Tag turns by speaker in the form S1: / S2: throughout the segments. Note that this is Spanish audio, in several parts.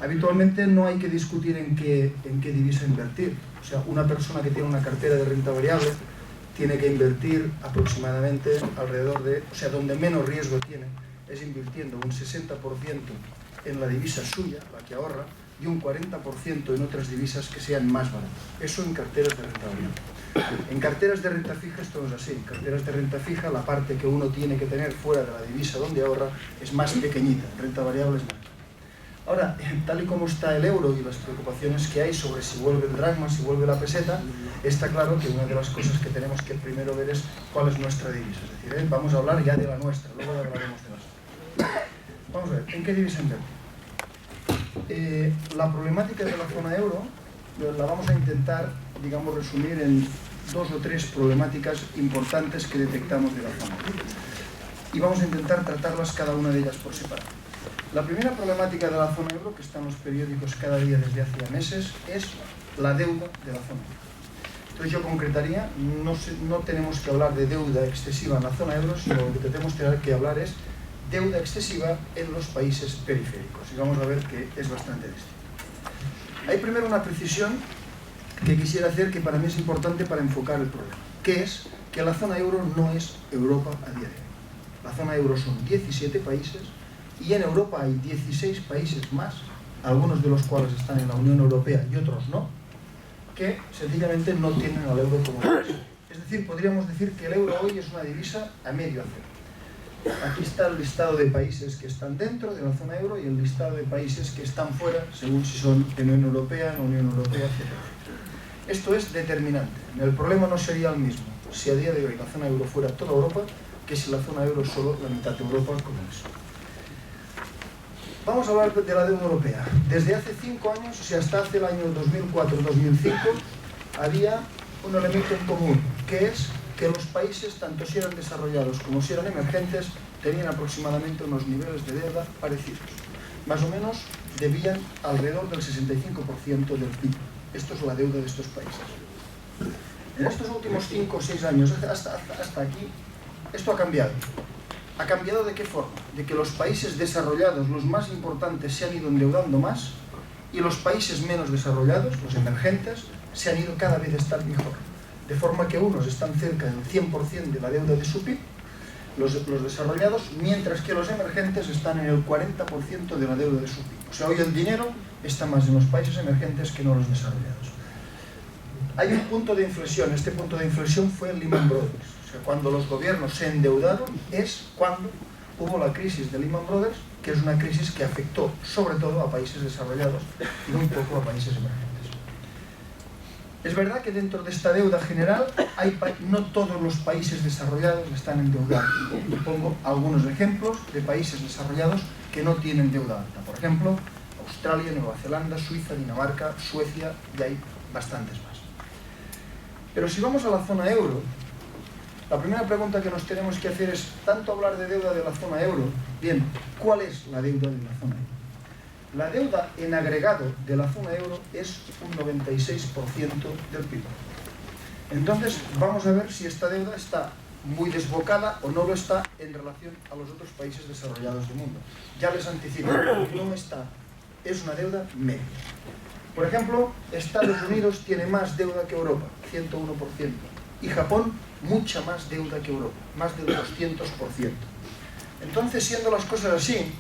S1: Habitualmente no hay que discutir en qué divisa invertir. O sea, una persona que tiene una cartera de renta variable tiene que invertir aproximadamente alrededor de, o sea, donde menos riesgo tiene, es invirtiendo un 60% en la divisa suya, la que ahorra, y un 40% en otras divisas que sean más baratas. Eso en carteras de renta variable. En carteras de renta fija esto no es así. En carteras de renta fija la parte que uno tiene que tener fuera de la divisa donde ahorra es más pequeñita, renta variable es más. Ahora, tal y como está el euro y las preocupaciones que hay sobre si vuelve el dracma, si vuelve la peseta, está claro que una de las cosas que tenemos que primero ver es cuál es nuestra divisa. Es decir, vamos a hablar ya de la nuestra, luego hablaremos de la otra. Vamos a ver, ¿en qué divisa invertir? La problemática de la zona euro la vamos a intentar, digamos, resumir en 2 o 3 problemáticas importantes que detectamos de la zona euro. Y vamos a intentar tratarlas cada una de ellas por separado. La primera problemática de la zona euro, que está en los periódicos cada día desde hace ya meses, es la deuda de la zona euro. Entonces yo concretaría, no tenemos que hablar de deuda excesiva en la zona euro, sino lo que tenemos que hablar es deuda excesiva en los países periféricos. Y vamos a ver que es bastante distinto. Hay primero una precisión que quisiera hacer que para mí es importante para enfocar el problema, que es que la zona euro no es Europa a día de hoy. La zona euro son 17 países y en Europa hay 16 países más, algunos de los cuales están en la Unión Europea y otros no, que sencillamente no tienen al euro como divisa. Es decir, podríamos decir que el euro hoy es una divisa a medio hacer. Aquí está el listado de países que están dentro de la zona euro y el listado de países que están fuera, según si son de la Unión Europea, etc. Esto es determinante. El problema no sería el mismo si a día de hoy la zona euro fuera toda Europa que si la zona euro es solo la mitad de Europa, como es. Vamos a hablar de la deuda europea. Desde hace 5 años, o sea, hasta hace el año 2004-2005, había un elemento en común, que es que los países, tanto si eran desarrollados como si eran emergentes, tenían aproximadamente unos niveles de deuda parecidos. Más o menos debían alrededor del 65% del PIB. Esto es la deuda de estos países. En estos últimos 5 o 6 años, hasta aquí, esto ha cambiado. ¿Ha cambiado de qué forma? De que los países desarrollados, los más importantes, se han ido endeudando más y los países menos desarrollados, los emergentes, se han ido cada vez a estar mejor. De forma que unos están cerca del 100% de la deuda de su PIB, los desarrollados, mientras que los emergentes están en el 40% de la deuda de su PIB. O sea, hoy el dinero está más en los países emergentes que no en los desarrollados. Hay un punto de inflexión. Este punto de inflexión fue el Lehman Brothers. O sea, cuando los gobiernos se endeudaron es cuando hubo la crisis de Lehman Brothers, que es una crisis que afectó sobre todo a países desarrollados y un poco a países emergentes. Es verdad que dentro de esta deuda general no todos los países desarrollados están endeudados. Y pongo algunos ejemplos de países desarrollados que no tienen deuda alta. Por ejemplo, Australia, Nueva Zelanda, Suiza, Dinamarca, Suecia, y hay bastantes más. Pero si vamos a la zona euro, la primera pregunta que nos tenemos que hacer es, tanto hablar de deuda de la zona euro, bien, ¿cuál es la deuda de la zona euro? La deuda en agregado de la zona euro es un 96% del PIB. Entonces, vamos a ver si esta deuda está muy desbocada o no lo está en relación a los otros países desarrollados del mundo. Ya les anticipo, no está, es una deuda media. Por ejemplo, Estados Unidos tiene más deuda que Europa, 101%, y Japón mucha más deuda que Europa, más del 200%. Entonces, siendo las cosas así,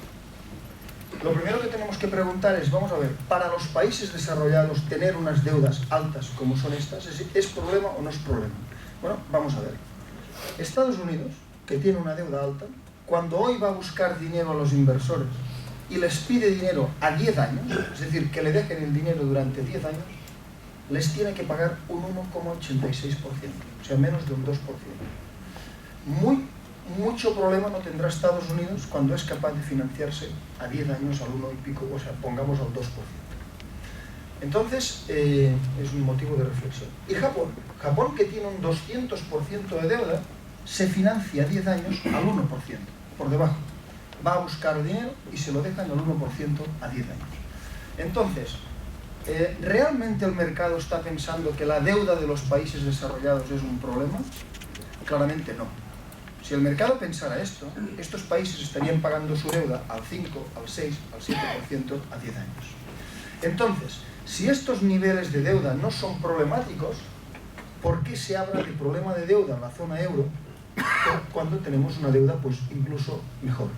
S1: lo primero que tenemos que preguntar es, vamos a ver, para los países desarrollados tener unas deudas altas como son estas, ¿es problema o no es problema? Bueno, vamos a ver. Estados Unidos, que tiene una deuda alta, cuando hoy va a buscar dinero a los inversores y les pide dinero a 10 años, es decir, que le dejen el dinero durante 10 años, les tiene que pagar un 1,86%, o sea, menos de un 2%. Mucho problema no tendrá Estados Unidos cuando es capaz de financiarse a 10 años al 1 y pico, o sea, pongamos al 2%. Entonces, es un motivo de reflexión. Y Japón que tiene un 200% de deuda, se financia a 10 años al 1%, por debajo. Va a buscar dinero y se lo dejan al 1% a 10 años. Entonces, ¿realmente el mercado está pensando que la deuda de los países desarrollados es un problema? Claramente no. Si el mercado pensara esto, estos países estarían pagando su deuda al 5, al 6, al 7% a 10 años. Entonces, si estos niveles de deuda no son problemáticos, ¿por qué se habla de problema de deuda en la zona euro cuando tenemos una deuda pues incluso mejor?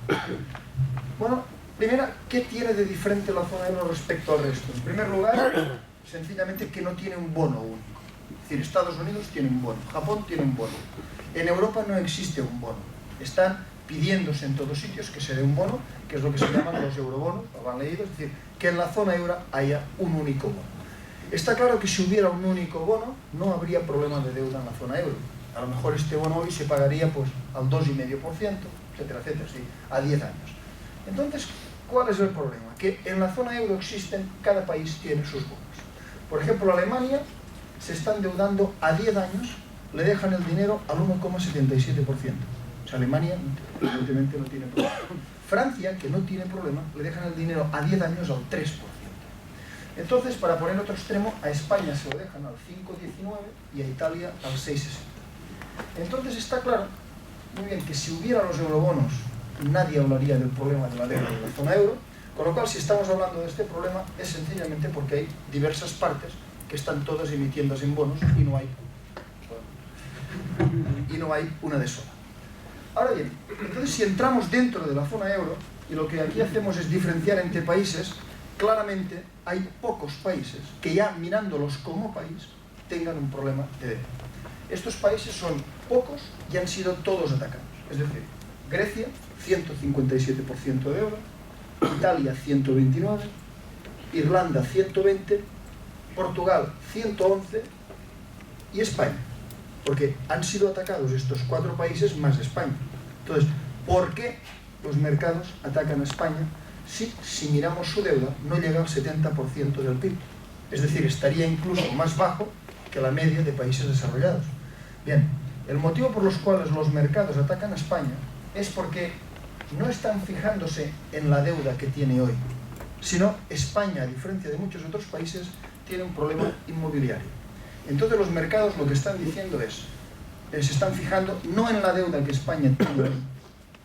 S1: Bueno, primero, ¿qué tiene de diferente la zona euro respecto al resto? En primer lugar, sencillamente que no tiene un bono único. Es decir, Estados Unidos tiene un bono, Japón tiene un bono. En Europa no existe un bono. Están pidiéndose en todos sitios que se dé un bono, que es lo que se llaman los eurobonos, lo han leído, es decir, que en la zona euro haya un único bono. Está claro que si hubiera un único bono, no habría problema de deuda en la zona euro. A lo mejor este bono hoy se pagaría pues al 2,5%, etcétera, etcétera, sí, a 10 años. Entonces, ¿cuál es el problema? Que en la zona euro existen, cada país tiene sus bonos. Por ejemplo, Alemania se está endeudando a 10 años, le dejan el dinero al 1,77%. O sea, Alemania evidentemente no tiene problema. Francia, que no tiene problema, le dejan el dinero a 10 años al 3%. Entonces, para poner otro extremo, a España se lo dejan al 5,19 y a Italia al 6,60. Entonces está claro, muy bien, que si hubiera los eurobonos, nadie hablaría del problema de la deuda de la zona euro, con lo cual, si estamos hablando de este problema, es sencillamente porque hay diversas partes que están todas emitiéndose en bonos y no hay una de sola. Ahora bien, entonces si entramos dentro de la zona euro, y lo que aquí hacemos es diferenciar entre países, claramente hay pocos países que ya mirándolos como país tengan un problema de deuda. Estos países son pocos y han sido todos atacados. Es decir, Grecia, 157% de deuda, Italia, 129%, Irlanda, 120%, Portugal, 111% y España. Porque han sido atacados estos 4 países más España. Entonces, ¿por qué los mercados atacan a España si miramos su deuda no llega al 70% del PIB? Es decir, estaría incluso más bajo que la media de países desarrollados. Bien, el motivo por los cuales los mercados atacan a España es porque no están fijándose en la deuda que tiene hoy, sino España, a diferencia de muchos otros países, tiene un problema inmobiliario. Entonces los mercados lo que están diciendo es, se están fijando no en la deuda que España tiene hoy,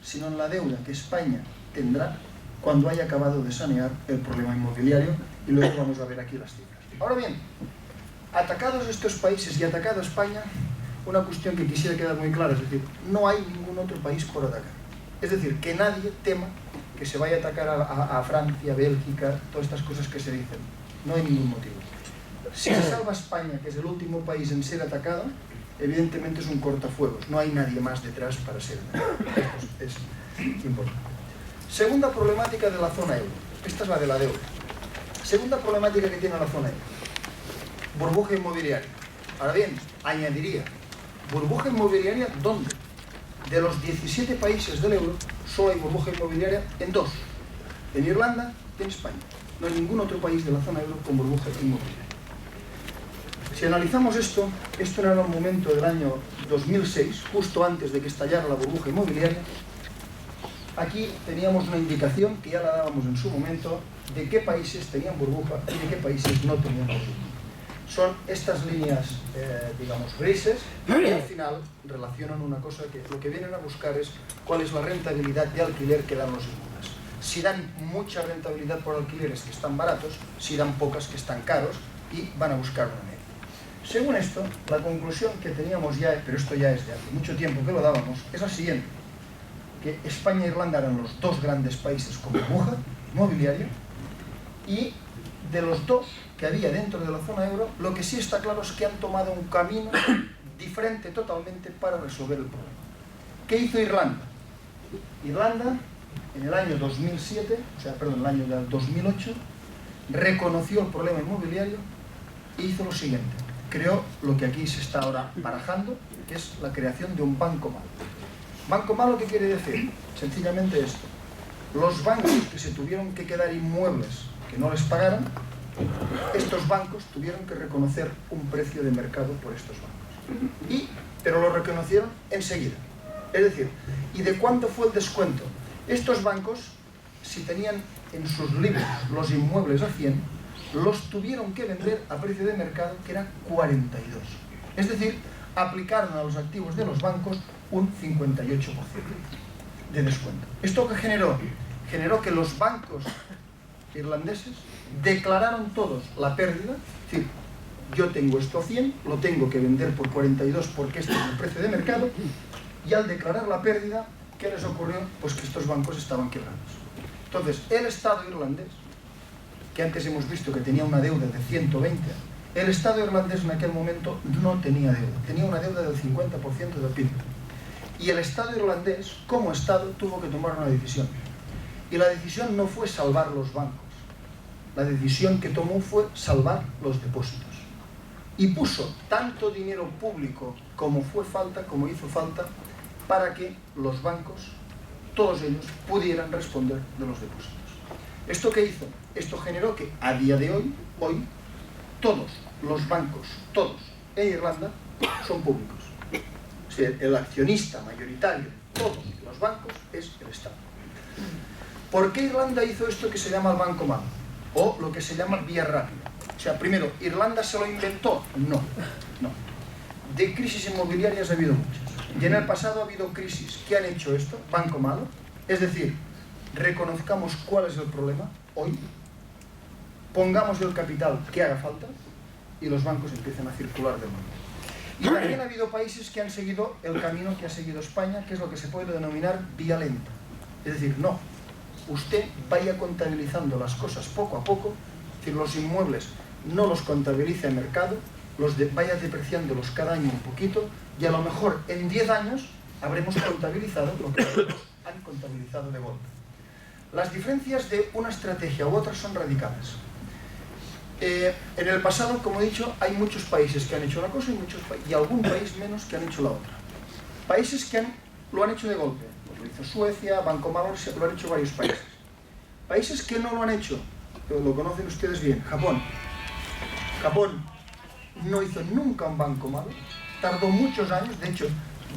S1: sino en la deuda que España tendrá cuando haya acabado de sanear el problema inmobiliario, y luego vamos a ver aquí las cifras. Ahora bien, atacados estos países y atacado España, una cuestión que quisiera quedar muy clara, es decir, no hay ningún otro país por atacar. Es decir, que nadie tema que se vaya a atacar a Francia, Bélgica, todas estas cosas que se dicen. No hay ningún motivo. Si se salva España, que es el último país en ser atacado, evidentemente es un cortafuegos. No hay nadie más detrás para ser atacado. Esto es importante. Segunda problemática de la zona euro. Esta es la de la deuda. Segunda problemática que tiene la zona euro. Burbuja inmobiliaria. Ahora bien, añadiría, burbuja inmobiliaria, ¿dónde? De los 17 países del euro, solo hay burbuja inmobiliaria en 2. En Irlanda y en España. No hay ningún otro país de la zona euro con burbuja inmobiliaria. Si analizamos esto era un momento del año 2006, justo antes de que estallara la burbuja inmobiliaria. Aquí teníamos una indicación que ya la dábamos en su momento de qué países tenían burbuja y de qué países no tenían burbuja. Son estas líneas, digamos, grises, que al final relacionan una cosa que lo que vienen a buscar es cuál es la rentabilidad de alquiler que dan los inmuebles. Si dan mucha rentabilidad por alquileres que están baratos, si dan pocas que están caros, y van a buscar una media. Según esto, la conclusión que teníamos ya, pero esto ya es de hace mucho tiempo que lo dábamos, es la siguiente: que España e Irlanda eran los 2 grandes países con burbuja inmobiliaria, y de los 2 que había dentro de la zona euro, lo que sí está claro es que han tomado un camino diferente totalmente para resolver el problema. ¿Qué hizo Irlanda? Irlanda, en el año 2007, en el año 2008, reconoció el problema inmobiliario e hizo lo siguiente: creó lo que aquí se está ahora barajando, que es la creación de un banco malo. ¿Banco malo qué quiere decir? Sencillamente esto: los bancos que se tuvieron que quedar inmuebles que no les pagaran, estos bancos tuvieron que reconocer un precio de mercado por estos bancos. Pero lo reconocieron enseguida. Es decir, ¿y de cuánto fue el descuento? Estos bancos, si tenían en sus libros los inmuebles a 100, los tuvieron que vender a precio de mercado, que era 42. Es decir, aplicaron a los activos de los bancos un 58% de descuento. ¿Esto qué generó? Generó que los bancos irlandeses declararon todos la pérdida, es decir, yo tengo esto a 100, lo tengo que vender por 42 porque este es el precio de mercado, y al declarar la pérdida, ¿qué les ocurrió? Pues que estos bancos estaban quebrados. Entonces, el Estado irlandés, que antes hemos visto que tenía una deuda de 120, el Estado irlandés en aquel momento no tenía deuda, tenía una deuda del 50% del PIB. Y el Estado irlandés, como Estado, tuvo que tomar una decisión. Y la decisión no fue salvar los bancos, la decisión que tomó fue salvar los depósitos. Y puso tanto dinero público como hizo falta, para que los bancos, todos ellos, pudieran responder de los depósitos. ¿Esto qué hizo? Esto generó que a día de hoy, todos los bancos, todos en Irlanda, son públicos. O sea, el accionista mayoritario de todos los bancos es el Estado. ¿Por qué Irlanda hizo esto que se llama el banco malo? O lo que se llama vía rápida. O sea, primero, ¿Irlanda se lo inventó? No. De crisis inmobiliarias ha habido muchas. Y en el pasado ha habido crisis. ¿Qué han hecho esto? Banco malo. Es decir, reconozcamos cuál es el problema hoy, pongamos el capital que haga falta y los bancos empiezan a circular de nuevo. Y también ha habido países que han seguido el camino que ha seguido España, que es lo que se puede denominar vía lenta. Es decir, no, usted vaya contabilizando las cosas poco a poco, es decir, los inmuebles no los contabilice en mercado, vaya depreciándolos cada año un poquito, y a lo mejor en 10 años habremos contabilizado lo que otros han contabilizado de golpe. Las diferencias de una estrategia u otra son radicales. En el pasado, como he dicho, hay muchos países que han hecho una cosa y algún país menos que han hecho la otra. Países que lo han hecho de golpe, lo hizo Suecia, Banco Malo, lo han hecho varios países. Países que no lo han hecho, pero lo conocen ustedes bien, Japón. Japón no hizo nunca un banco malo, tardó muchos años, de hecho,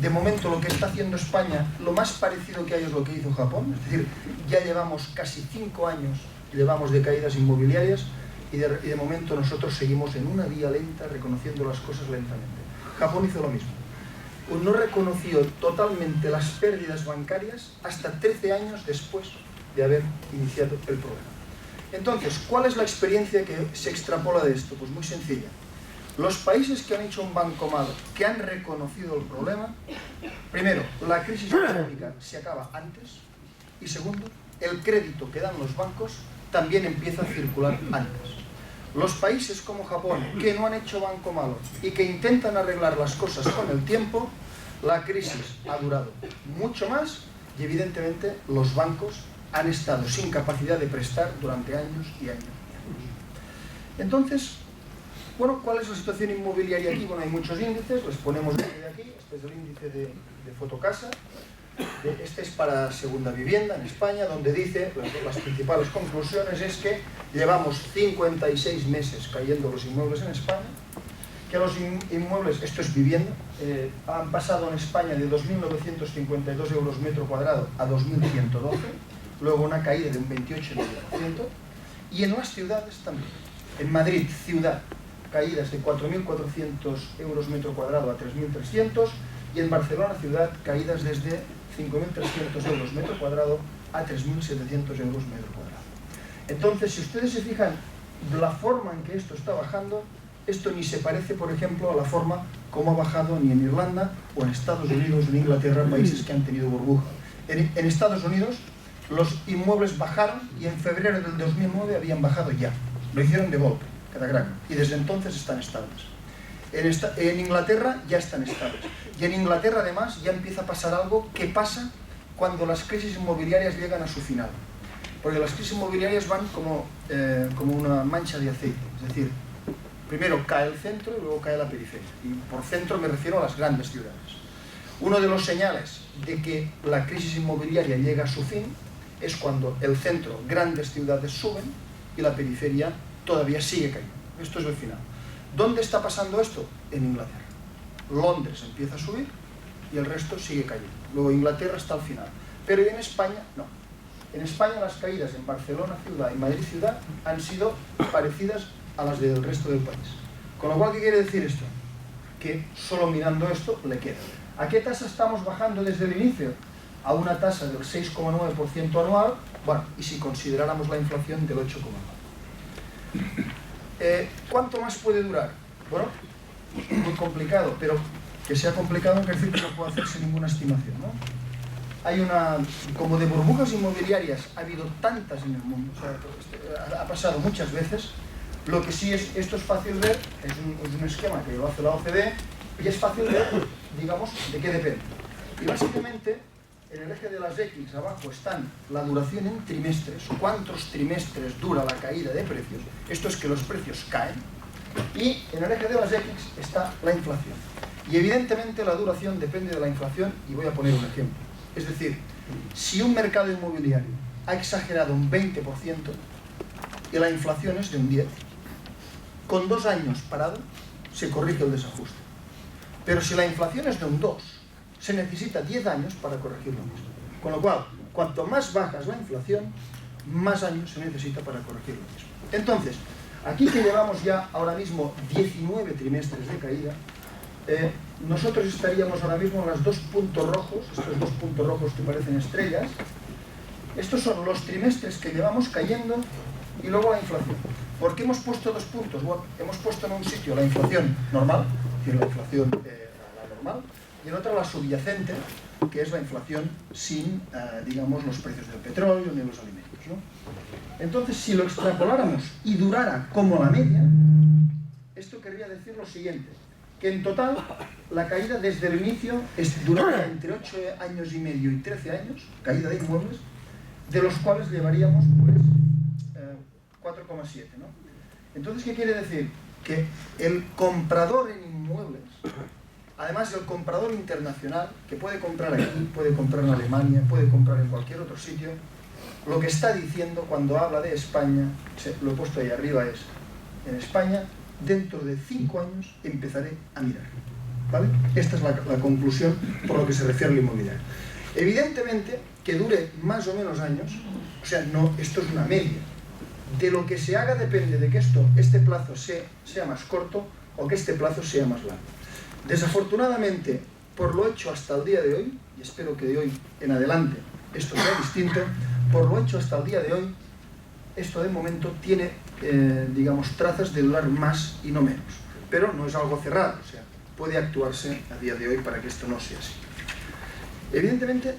S1: de momento lo que está haciendo España, lo más parecido que hay es lo que hizo Japón, es decir, ya llevamos casi 5 años, llevamos de caídas inmobiliarias, y de momento nosotros seguimos en una vía lenta, reconociendo las cosas lentamente. Japón hizo lo mismo. No reconoció totalmente las pérdidas bancarias hasta 13 años después de haber iniciado el problema. Entonces, ¿cuál es la experiencia que se extrapola de esto? Pues muy sencilla. Los países que han hecho un banco malo, que han reconocido el problema, primero, la crisis económica se acaba antes, y segundo, el crédito que dan los bancos también empieza a circular antes. Los países como Japón, que no han hecho banco malo y que intentan arreglar las cosas con el tiempo, la crisis ha durado mucho más y evidentemente los bancos han estado sin capacidad de prestar durante años y años y años. Entonces, bueno, ¿cuál es la situación inmobiliaria aquí? Bueno, hay muchos índices, les ponemos de aquí. Este es el índice de Fotocasa. Este es para segunda vivienda en España, donde dice, las principales conclusiones es que llevamos 56 meses cayendo los inmuebles en España, que los inmuebles, esto es vivienda, han pasado en España de 2.952 euros metro cuadrado a 2.112, luego una caída de un 28,5%, y en las ciudades también. En Madrid, ciudad, caídas de 4.400 euros metro cuadrado a 3.300, y en Barcelona, ciudad, caídas desde 5.300 euros metro cuadrado a 3.700 euros metro cuadrado. Entonces, si ustedes se fijan la forma en que esto está bajando, esto ni se parece, por ejemplo, a la forma como ha bajado ni en Irlanda o en Estados Unidos o en Inglaterra, países que han tenido burbuja. En Estados Unidos los inmuebles bajaron y en febrero del 2009 habían bajado ya. Lo hicieron de golpe, catacraco, y desde entonces están estables. En Inglaterra ya están estables. Y en Inglaterra, además, ya empieza a pasar algo que pasa cuando las crisis inmobiliarias llegan a su final. Porque las crisis inmobiliarias van como una mancha de aceite. Es decir, primero cae el centro y luego cae la periferia. Y por centro me refiero a las grandes ciudades. Uno de los señales de que la crisis inmobiliaria llega a su fin es cuando el centro, grandes ciudades, suben y la periferia todavía sigue cayendo. Esto es el final. ¿Dónde está pasando esto? En Inglaterra. Londres empieza a subir y el resto sigue cayendo. Luego Inglaterra está al final. Pero en España, no. En España las caídas en Barcelona ciudad y Madrid ciudad han sido parecidas a las del resto del país. Con lo cual, ¿qué quiere decir esto? Que solo mirando esto le queda. ¿A qué tasa estamos bajando desde el inicio? a una tasa del 6,9% anual, bueno, y si consideráramos la inflación del 8,9%. ¿Cuánto más puede durar? Bueno, muy complicado, pero que sea complicado no quiere decir que no pueda hacerse ninguna estimación, ¿no? Hay como de burbujas inmobiliarias ha habido tantas en el mundo, o sea, ha pasado muchas veces. Lo que sí es, esto es fácil ver, es un esquema que lo hace la OCDE, y es fácil ver, digamos, de qué depende. Y básicamente, en el eje de las X abajo están la duración en trimestres, cuántos trimestres dura la caída de precios, esto es que los precios caen, y en el eje de las X está la inflación. Y evidentemente la duración depende de la inflación, y voy a poner un ejemplo. Es decir, si un mercado inmobiliario ha exagerado un 20% y la inflación es de un 10%, con 2 años parado se corrige el desajuste. Pero si la inflación es de un 2%, se necesita 10 años para corregir lo mismo. Con lo cual, cuanto más baja es la inflación, más años se necesita para corregir lo mismo. Entonces, aquí que llevamos ya ahora mismo 19 trimestres de caída, nosotros estaríamos ahora mismo en los 2 puntos rojos, estos 2 puntos rojos que parecen estrellas. Estos son los trimestres que llevamos cayendo y luego la inflación. ¿Por qué hemos puesto 2 puntos? Bueno, hemos puesto en un sitio la inflación normal, es decir, la inflación la normal, y en otro la subyacente, que es la inflación sin, digamos, los precios del petróleo ni los alimentos, ¿no? Entonces, si lo extrapoláramos y durara como la media, esto querría decir lo siguiente, que en total la caída desde el inicio duraría entre 8 años y medio y 13 años, caída de inmuebles, de los cuales llevaríamos pues 4,7, ¿no? Entonces, ¿qué quiere decir? Que el comprador en inmuebles, además el comprador internacional, que puede comprar aquí, puede comprar en Alemania, puede comprar en cualquier otro sitio, lo que está diciendo cuando habla de España, lo he puesto ahí arriba, es en España, dentro de 5 años empezaré a mirar, ¿vale? Esta es la conclusión por lo que se refiere al inmobiliario. Evidentemente, que dure más o menos años, o sea, no, esto es una media. De lo que se haga depende de que este plazo sea más corto o que este plazo sea más largo. Desafortunadamente, por lo hecho hasta el día de hoy, y espero que de hoy en adelante esto sea distinto, por lo hecho hasta el día de hoy, esto de momento tiene, digamos, trazas de durar más y no menos. Pero no es algo cerrado, o sea, puede actuarse a día de hoy para que esto no sea así. Evidentemente,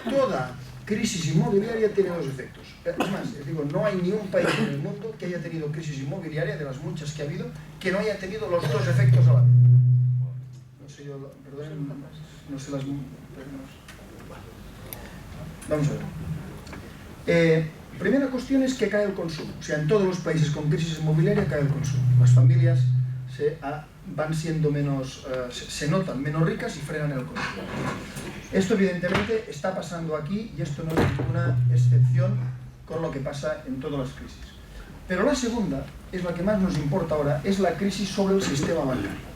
S1: toda crisis inmobiliaria tiene 2 efectos. Es más, les digo, no hay ni un país en el mundo que haya tenido crisis inmobiliaria, de las muchas que ha habido, que no haya tenido los 2 efectos a la vez. No sé yo, perdón, no sé las... Vamos a ver. Primera cuestión es que cae el consumo. O sea, en todos los países con crisis inmobiliaria cae el consumo. Las familias van siendo menos, se notan menos ricas y frenan el consumo. Esto evidentemente está pasando aquí y esto no es ninguna excepción con lo que pasa en todas las crisis. Pero la segunda, es la que más nos importa ahora, es la crisis sobre el sistema bancario.